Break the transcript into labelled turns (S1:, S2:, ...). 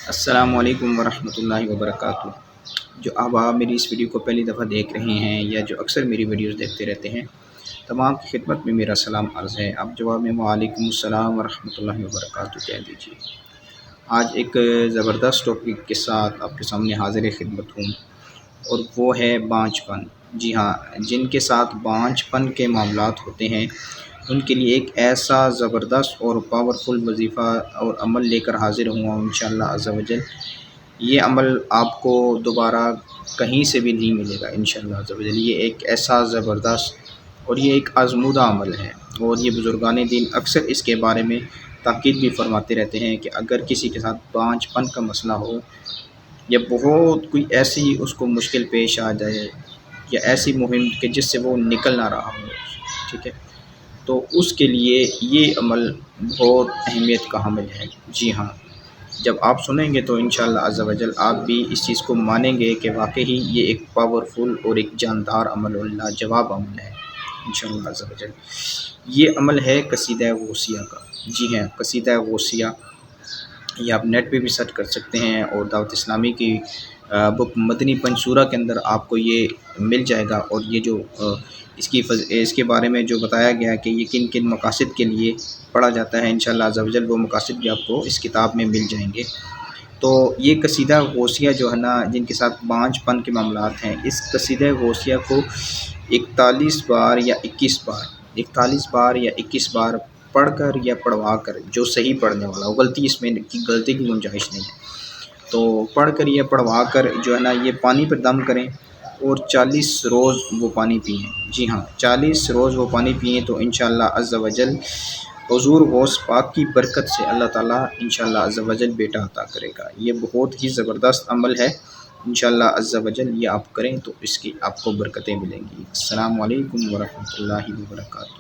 S1: السلام علیکم ورحمۃ اللہ وبرکاتہ۔ جو احباب میری اس ویڈیو کو پہلی دفعہ دیکھ رہے ہیں یا جو اکثر میری ویڈیوز دیکھتے رہتے ہیں، تمام کی خدمت میں میرا سلام عرض ہے۔ آپ جواب میں وعلیکم السلام ورحمۃ اللہ وبرکاتہ کہہ دیجیے۔ آج ایک زبردست ٹاپک کے ساتھ آپ کے سامنے حاضر خدمت ہوں، اور وہ ہے بانجھ پن۔ جی ہاں، جن کے ساتھ بانجھ پن کے معاملات ہوتے ہیں ان کے لیے ایک ایسا زبردست اور پاورفل وظیفہ اور عمل لے کر حاضر ہوا ہوں انشاءاللہ عز و جل۔ یہ عمل آپ کو دوبارہ کہیں سے بھی نہیں ملے گا انشاءاللہ عز و جل۔ یہ ایک ایسا زبردست اور یہ ایک آزمودہ عمل ہے، اور یہ بزرگان دین اکثر اس کے بارے میں تاکید بھی فرماتے رہتے ہیں کہ اگر کسی کے ساتھ بانجھ پن کا مسئلہ ہو یا بہت کوئی ایسی اس کو مشکل پیش آ جائے یا ایسی مہم کہ جس سے وہ نکل نہ رہا ہو، ٹھیک ہے، تو اس کے لیے یہ عمل بہت اہمیت کا حامل ہے۔ جی ہاں، جب آپ سنیں گے تو انشاءاللہ عز و جل آپ بھی اس چیز کو مانیں گے کہ واقعی یہ ایک پاورفل اور ایک جاندار عمل اور لاجواب عمل ہے انشاءاللہ عز و جل۔ یہ عمل ہے قصیدہ غوثیہ کا۔ جی ہاں، قصیدہ غوثیہ، یہ آپ نیٹ پہ بھی سرچ کر سکتے ہیں، اور دعوت اسلامی کی بک مدنی پنصورہ کے اندر آپ کو یہ مل جائے گا۔ اور یہ جو اس کے بارے میں جو بتایا گیا کہ یہ کن کن مقاصد کے لیے پڑھا جاتا ہے انشاءاللہ عز و جل، وہ مقاصد بھی آپ کو اس کتاب میں مل جائیں گے۔ تو یہ قصیدہ غوثیہ جو ہے نا، جن کے ساتھ بانجھ پن کے معاملات ہیں، اس قصیدہ غوثیہ کو 41 بار یا 21 بار پڑھ کر یا پڑھوا کر، جو صحیح پڑھنے والا ہو، اس میں غلطی کی گنجائش نہیں ہے، تو پڑھ کر یا پڑھوا کر جو ہے نا یہ پانی پر دم کریں، اور 40 روز وہ پانی پئیں۔ جی ہاں، 40 روز وہ پانی پئیں تو انشاءاللہ عز و جل حضور غوث پاک کی برکت سے اللہ تعالیٰ انشاءاللہ عز و جل بیٹا عطا کرے گا۔ یہ بہت ہی زبردست عمل ہے انشاءاللہ عز و جل، یہ آپ کریں تو اس کی آپ کو برکتیں ملیں گی۔ السلام علیکم ورحمۃ اللہ وبرکاتہ۔